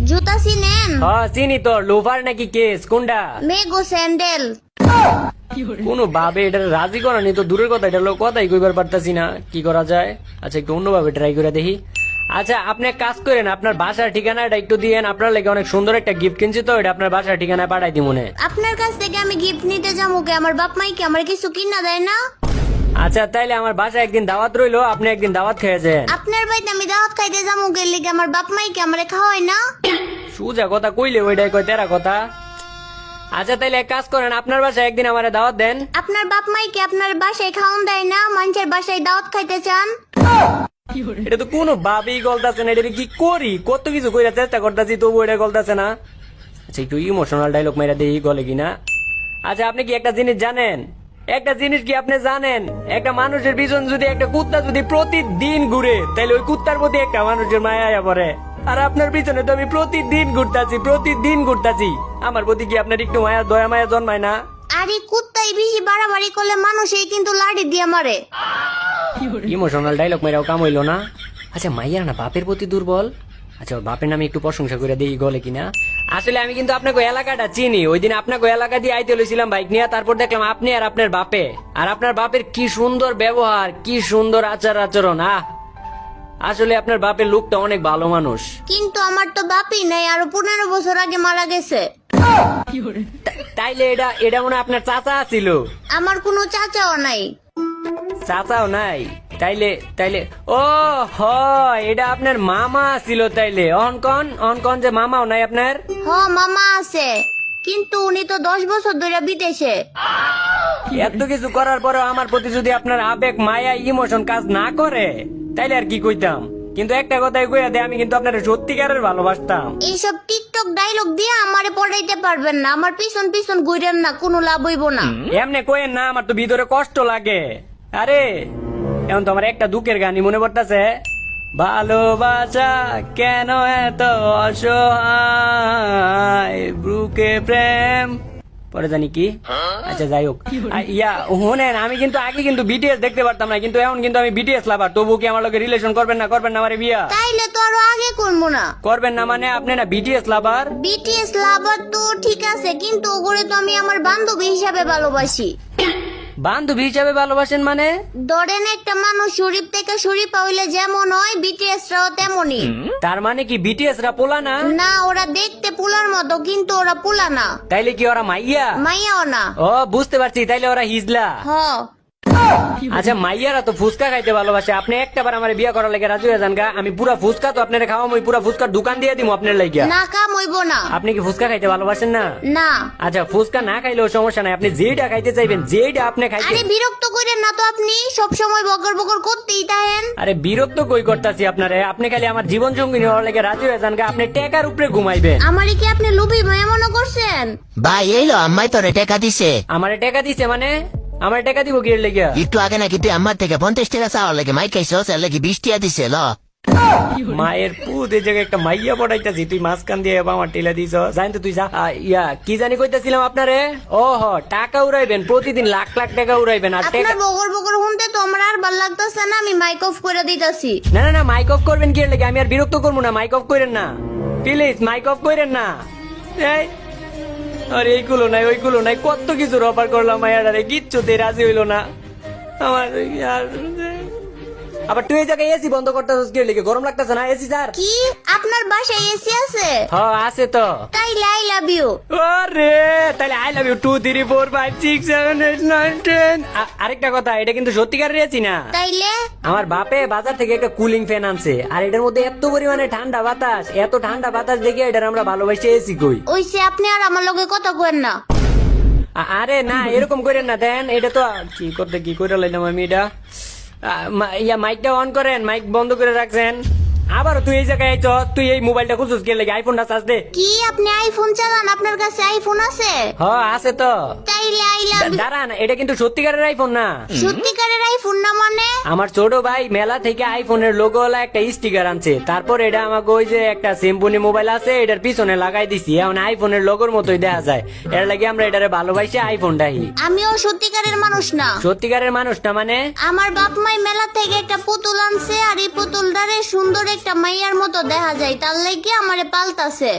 জুতা চিনেন? চিনি তো। লোফার নাকি কেস কোনটা? মেগো স্যান্ডেল। কোন ভাবে এটা রাজি করানি তো দূরের কথা, এটা লোক কথাই কইবার পারতাছি না। কি করা যায়? আচ্ছা একটু অন্যভাবে ট্রাই করে দেখি। আচ্ছা আপনি এক কাজ করেন, আপনার বাসার ঠিকানাটা একটু দিয়েন। আপনার লাগে অনেক সুন্দর একটা গিফট কিনছি তো, এটা আপনার বাসার ঠিকানায় পাঠাই দি মনে। আপনার কাছ থেকে আমি গিফট নিতে যাবো কে? আমার বাপ মাই কি আমার কিছু কিনা দেয় না? আচ্ছা তাইলে আমার বাসায় একদিন দাওয়াত রইলো, আপনি একদিন দাওয়াত খেয়ে যান। আপনার বাড়িতে আমি দাওয়াত খাইতে যাবো কে? লিগে আমার বাপ মাই কি আমারে খাওয়ায় না? সুজা কথা কইলে ওইটাই কয় তেরা কথা। আচ্ছা তাইলে এক কাজ করেন, আপনার বাসায় একদিন আমারে দাওয়াত দেন। আপনার বাপ মাই কি আপনার বাসায় খাওয়ান দেয় না? মানুষের বাসায় দাওয়াত খাইতে চান? এটা তো কোনো ভাবেই গলতাছে না। এটা কি করি, কত কিছু কইরা চেষ্টা করতেছি তবু এটা গলতাছে না। আচ্ছা একটু ইমোশনাল ডায়লগ মেরা দেই গলে কিনা। আচ্ছা আপনি কি একটা জিনিস জানেন? একটা জিনিস কি আপনি জানেন? একটা মানুষের পিছন যদি একটা কুত্তা যদি প্রতিদিন ঘুরে, তাহলে ওই কুত্তার প্রতি একটা মানুষের মায়া আয়া পড়ে। আর আপনার পিছনে তো আমি প্রতিদিন ঘুরতাছি। আমার প্রতি কি আপনার একটু মায়া দয়া মায়া জন্মায় না? আরে কুত্তাই বেশি বাড়াবাড়ি করলে মানুষই কিন্তু লাড়ি দিয়ে মারে। ইমোশনাল ডায়লগ মেরাও কাম হইলো না। আচ্ছা মাইয়ার না বাপের প্রতি দুর্বল। আচ্ছা ওর বাপের নামে একটু প্রশংসা করে দেই গলে কিনা। আসলে আমি কিন্তু আপনাকে এলাকাটা চিনি। ওই দিন আপনাকে এলাকা দিয়ে আইতে লইছিলাম বাইক নিয়ে, তারপর দেখলাম আপনি আর আপনার বাপে। আর আপনার বাপের কি সুন্দর ব্যবহার, কি সুন্দর আচার আচরণ। আসলে আপনার বাপের লোকটা অনেক ভালো মানুষ। কিন্তু আমার তো বাপই নাই, আরো 15 বছর আগে মারা গেছে। তাইলে এটা মনে হয় আপনার চাচা ছিল? আমার কোনো চাচাও নাই। চাচাও নাই? তাইলে ও হয় এটা আপনার মামা ছিল। তাইলে অনকন যে মামাও নাই আপনার? মামা আছে, কিন্তু উনি তো 10 বছর ধরে বিদেশে। এত কিছু করার পরেও আমার প্রতি যদি আপনার আবেগ মায়া ইমোশন কাজ না করে, তাইলে আর কি কইতাম। কিন্তু একটা কথাই কইয়া দে, আমি কিন্তু আপনার সত্যিকারের ভালোবাসতাম। এইসব টিকটক ডায়লগ দিয়ে আমারে পড়াইতে পারবেন না। আমার পিছন পিছন ঘুরেন না, কোনো লাভ হইব না। এমনি কইেন না, আমার তো ভিতরে কষ্ট লাগে। আরে এখন তো আমার একটা দুঃখের গানই মনে পড়তেছে। ভালোবাসা কেন এত অসহায়, বুকে প্রেম পরে জানি কি। আচ্ছা যাই হোক, হোনেন আমি কিন্তু আগে কিন্তু বিটিএস দেখতে পারতাম না, কিন্তু এখন কিন্তু আমি বিটিএস লাভার। তবু কি আমার লগে রিলেশন করবেন না আমারে বিয়া? তাইলে তো আরো আগে করবো না। করবেন না মানে আপনি না বিটিএস লাভার? বিটিএস লাভার তো ঠিক আছে, কিন্তু ওগুলো তো আমি আমার বান্ধবী হিসাবে ভালোবাসি। বান্ধবী হিসাবে ভালোবাসেন মানে? ধরেন একটা মানুষ শরীফ থেকে শরীফা হইলে যেমন হয়, বিটিএস রাও তেমনই। তার মানে কি বিটিএস রা পোলা না? না, ওরা দেখতে পুলার মতো, কিন্তু ওরা পুলা না। তাইলে কি ওরা মাইয়া? মাইয়াও না। ও বুঝতে পারছি, তাইলে ওরা হিজলা। আচ্ছা মাইয়ারা তো ফুচকা খাইতে ভালোবাসে। আপনি একটাবার আমার বিয়ে করার লাগে রাজি হয়ে যান গা। আমি পুরা ফুচকা তো আপনার খাওয়াম, ওই পুরা ফুচকার দোকান দিয়ে দিব আপনার লাগিয়া। না, কাম হইব না। আপনি কি ফুচকা খাইতে ভালোবাসেন না? না। আচ্ছা ফুচকা না খাইলেও সমস্যা নাই, আপনি যেটা খাইতে চাইবেন, যেটা আপনি খাইতে। আরে বিরক্ত করেন না তো, আপনি সব সময় বকর বকর করতেই থাকেন। আরে বিরক্ত কই করতাছি আপনারে? আপনি খালি আমার জীবন সঙ্গী হওয়ার লাগে রাজি হয়ে যান গা। আপনি টেকার উপরে ঘুমাইবেন। আমারে কি আপনি লুবি মায়া মনে করছেন? ভাই এলো আম্মাই তোরে টাকা দিছে। আমারে টাকা দিছে মানে? আমার টাকা দিব কি লেগে? একটু আগে নাকি তুই আমার থেকে 50 টাকা চাওয়ার লাগে মাই খাইছস, এর লাগে 20 টাকা দিছে। ল মায়ের পুত, এই জায়গায় একটা মাইয়া পড়াইতাছি, তুই মাঝখান দিয়ে আমার টেলা দিছ। জানি তো তুই যা। কি জানি কইতাছিলাম আপনারে? টাকা উড়াইবেন, প্রতিদিন লাখ লাখ টাকা উড়াইবেন। আর টাকা আপনার বকর বকর শুনতে তো আমার আর ভালো লাগতেছে না। আমি মাইক অফ করে দিতেছি। না মাইক অফ করবেন কি লেগে? আমি আর বিরক্ত করবো না। মাইক অফ করেন না প্লিজ, মাইক অফ করেন না। আর এইগুলো নাই ওইগুলো নাই, কত কিছু অফার করলাম মায়ারে, কিচ্ছুতে রাজি হইলো না আমার। আবার তুই এই জায়গায় এসি বন্ধ করতেছিস কি লেগে? গরম লাগতেছে না? এসি স্যার কি আপনার বাসায় এসি আছে? আছে তো। তাইলে আই লাভ ইউ। আরে তাহলে আই লাভ ইউ 2 3 4 5 6 7 8 9 10। আরেকটা কথা, এটা কিন্তু সত্যিকারের এসি না। তাইলে আমার বাপে বাজার থেকে একটা কুলিং ফ্যান আনছে, আর এটার মধ্যে এত পরিমাণে ঠান্ডা বাতাস, এত ঠান্ডা বাতাস দেখে এটার আমরা ভালোবাসি এসি কই। ওইসে আপনি আর আমার লগে কথা কইেন না। আরে না এরকম করেন না। দেন এটা তো কি করে লাইলাম আমি এটা। মাইকটা অন করেন, মাইক বন্ধ করে রাখছেন। আবার তুই এই জায়গায় আইছ, তুই এই মোবাইলটা খুঁজছিস কে লেগে? আইফোনটা চার্জ দে। কি আপনি আইফোন চালান? আপনার কাছে আইফোন আছে? আছে তো। তাই তাইলে আই লাভ ইউ। দাঁড়ান, এটা কিন্তু সত্যিকারের আইফোন না। সত্যিকারের আইফোন না মানে? আমার ছোট ভাই মেলা থেকে আইফোনের লোগো ওলা একটা স্টিকার আনছে, তারপর এটা আমাকে ওই যে একটা সিম্পনি মোবাইল আছে এটার পিছনে লাগাই দিছি, এখন আইফোনের লোগোর মতোই দেখা যায়। এর লাগে আমরা এটারে ভালোবাসি আইফোনটাই। আমিও সত্যিকারের মানুষ না। সত্যিকারের মানুষ না মানে? আমার বাপ মাই মেলা থেকে একটা পুতুল আনছে, আর এই পুতুলটারে সুন্দর একটা মাইয়ার মতো দেখা যায়, তার লাগি আমারে পাল্টাছে।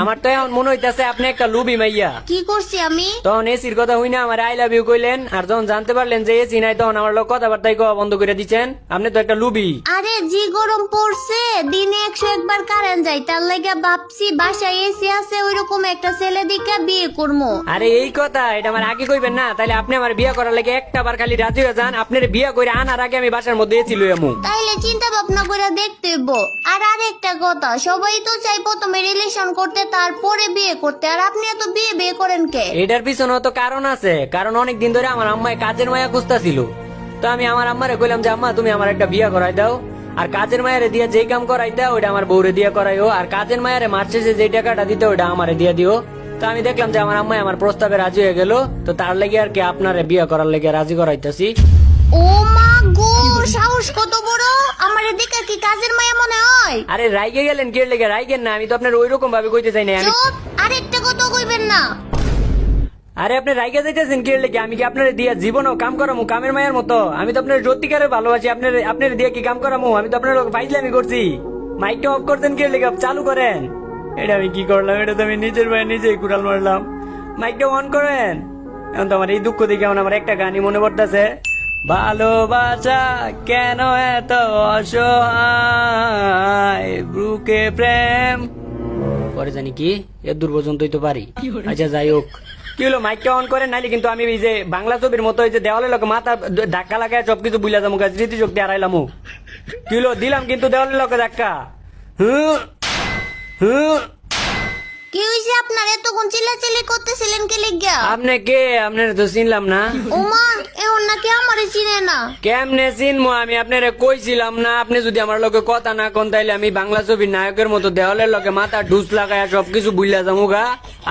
আমার তো এখন মনে হইতাছে আপনি একটা লুবি মাইয়া। কি করছি আমি? তখন এসির কথা হই না আমার আই লাভ ইউ কইলেন, আর যখন জানতে পারলেন যে এসি নাই তখন আমার লোক কথাবার্তাই কওয়া বন্ধ করে দিচ্ছেন। আপনি তো একটা লুবি। আরে জি গরম পড়ছে, দিনে 101 বার কারেন্ট যায়, তার লাগি ভাবছি বাসায় এসি আছে ওইরকম একটা ছেলে দিকে বিয়ে করবো। আরে এই কথা এটা আমার আগে কইবেন না, তাইলে আপনি আমার বিয়ে করার লাগে একটা বার খালি রাজি হয়ে যান। আপনার বিয়ে করে আনার আগে আমি বাসার মধ্যে এসি লই আমু। তাইলে চিন্তা ভাবনা করে দেখতে হইব। আর আরেকটা কথা, সবাই তো চাই প্রথমে রিলেশন করতে তারপরে বিয়ে করতে, আর আপনি এত বিয়ে বিয়ে করেন কে? এটার পিছনে তো কারণ আছে, কারণ অনেক দিন ধরে আমার আম্মায় কাজের মায়া খুঁজতাছিল। তো আমি আমার আম্মারে কইলাম যে আম্মা তুমি আমার একটা বিয়ে করাই দাও, আর কাজের মায়ারে দিয়ে যেই কাম করাই দাও ওইটা আমার বউরে দিয়ে করাইও, আর কাজের মায়ারে মাস শেষে যেই টাকাটা দিতে ওইটা আমারে দিয়ে দিও। তো আমি দেখলাম যে আমার আম্মাই আমার প্রস্তাবে রাজি হয়ে গেল, তো তার লেগে আর কি আপনারে বিয়ে করার লেগে রাজি করাইতেছি। ও মা গো, সাহস কত বড়! আমার এদিকে কি কাজের মায়া মনে হয়? আরে রাইগে গেলেন কে লেগে? রাইগেন না, আমি তো আপনার ওইরকম ভাবে কইতে চাই না। আমি চুপ! আরেকটা কথা কইবেন না। আরে আপনি রাইগে যাইতেছেন কে লেগে? আমি কি আপনার দিয়া জীবনও কাম করামু কামের মায়ের মতো? আমি তো আপনার সত্যিকারে ভালোবাসি। আপনার দিয়ে কি কাম করামু? আমি তো আপনার লোক ফাইজলামি করছি। মাইকটা অফ করতেন কে লেগে? চালু করেন। এটা আমি কি করলাম? এটা তো আমি নিজের ভাই নিজেই কুড়াল মারলাম। মাইকটা অন করেন। এখন তো আমার এই দুঃখ দেখে এখন আমার একটা গানই মনে পড়তেছে। ভালোবাসা কেন এত অসহায়, বুকে প্রেম। পরে জানি কি এর দূর পর্যন্তই তো পারি। আচ্ছা যাই হোক, কি হলো? মাইকটা অন করেন, নাইলে কিন্তু আমি এই যে বাংলা ছবির মতো এই যে দেওয়ালে লোক মাথা ধাক্কা লাগায় সবকিছু বুঝলা যাবো, স্মৃতিশক্তি হারাইলাম। কি হলো? দিলাম কিন্তু দেওয়ালে লোকে ধাক্কা। হুম হুম। কি হইছে আপনার? এতক্ষণ চিল্লাচিল্লি করতেছিলেন কে লিগা? আপনি কে? আপনার তো চিনলাম না। ওমা, এখন নাকি আমারে চিনে না? কেমনে চিনবো আমি? আপনারে কইছিলাম না আপনি যদি আমার লোকে কথা না কোন তাইলে আমি বাংলা ছবির নায়কের মতো দেওয়ালের লোকে মাথা ঢুস লাগায় সবকিছু বুঝলা যাবো গা।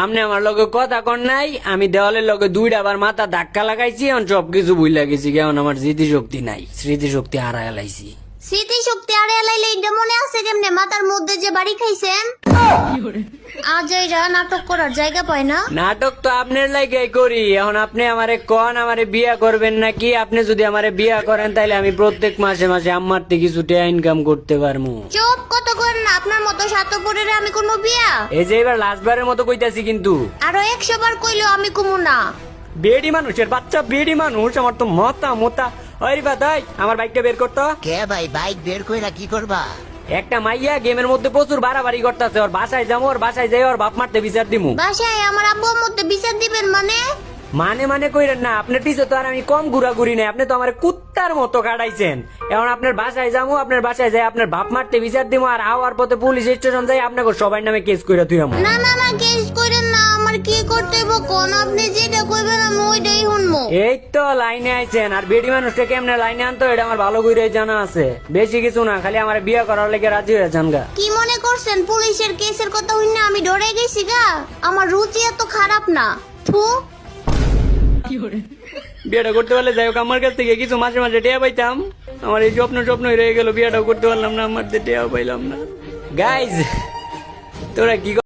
আপনি আমার লোকে কথা কন নাই, আমি দেওয়ালের লোকে 2টা বার মাথা ধাক্কা লাগাইছি, এখন সবকিছু বুঝলা গেছি। এখন আমার স্মৃতিশক্তি নাই, স্মৃতিশক্তি হারায় লাইছি। স্মৃতিশক্তি আরে লাইলে এটা মনে আছে কেমনে? মাথার মধ্যে যে বাড়ি খাইছেন। আজ এরা নাটক করার জায়গা পায় না। নাটক তো আপনার লাগে করি। এখন আপনি আমারে কন আমারে বিয়া করবেন নাকি? আপনি যদি আমারে বিয়া করেন তাহলে আমি প্রত্যেক মাসে মাসে আমার থেকে কিছু টাকা ইনকাম করতে পারবো। চুপ! কত করেন না, আপনার মতো স্বার্থপরের আমি কোনো বিয়া। এই যে এবার লাস্টবারের মতো কইতাছি কিন্তু। আরো 100 বার কইলেও আমি কমু না। বেডি মানুষের বাচ্চা, বেডি মানুষ। আমার তো মতা মতা। ওই বাদাই আমার বাইকটা বের করতো। কে ভাই বাইক বের কইরা কি করবা? একটা মাইয়া গেমের মধ্যে প্রচুর বাড়াবাড়ি করতেছে। ওর বাসায় যাবো, ওর বাসায় যাই ওর বাপ মারতে বিচার দিমু। বাসায় আমার আব্বুর মধ্যে বিচার দিবেন মানে? মানে কইরেন না, আপনার পিছে তো আর আমি কম ঘুরাঘুরি নাই। আপনি তো আমার কুত্তার মতো কাটাইছেন। এখন আপনার বাসায় যাবো, আপনার বাসায় যাই আপনার বাপ মারতে বিচার দিমু, আর আওয়ার পথে পুলিশ স্টেশন যাই আপনাকে সবাই নামে কেস কইরা তুই আমু। না না না, কেস করেন না। আমার কি করতে হইব কোন? আপনি যেটা কইবেন আমি ওইটাই শুনবো। এই তো লাইনে আইছেন। আর বেডি মানুষটা কেমনে লাইনে আনতো এটা আমার ভালো করে জানা আছে। বেশি কিছু না, খালি আমার বিয়ে করার লেগে রাজি হয়ে যান গা। কি মনে করছেন পুলিশের কেসের কথা হইনা আমি ডরে গেছি গা? আমার রুচি এত খারাপ না। থু! বিয়েটা করতে পারলে যাই হোক, আমার কাছ থেকে কিছু মাসে মাসে টেয়া পাইতাম। আমার এই স্বপ্নই রয়ে গেল, বিয়েটাও করতে পারলাম না, আমার টেয়াও পাইলাম না। গাইজ তোরা কি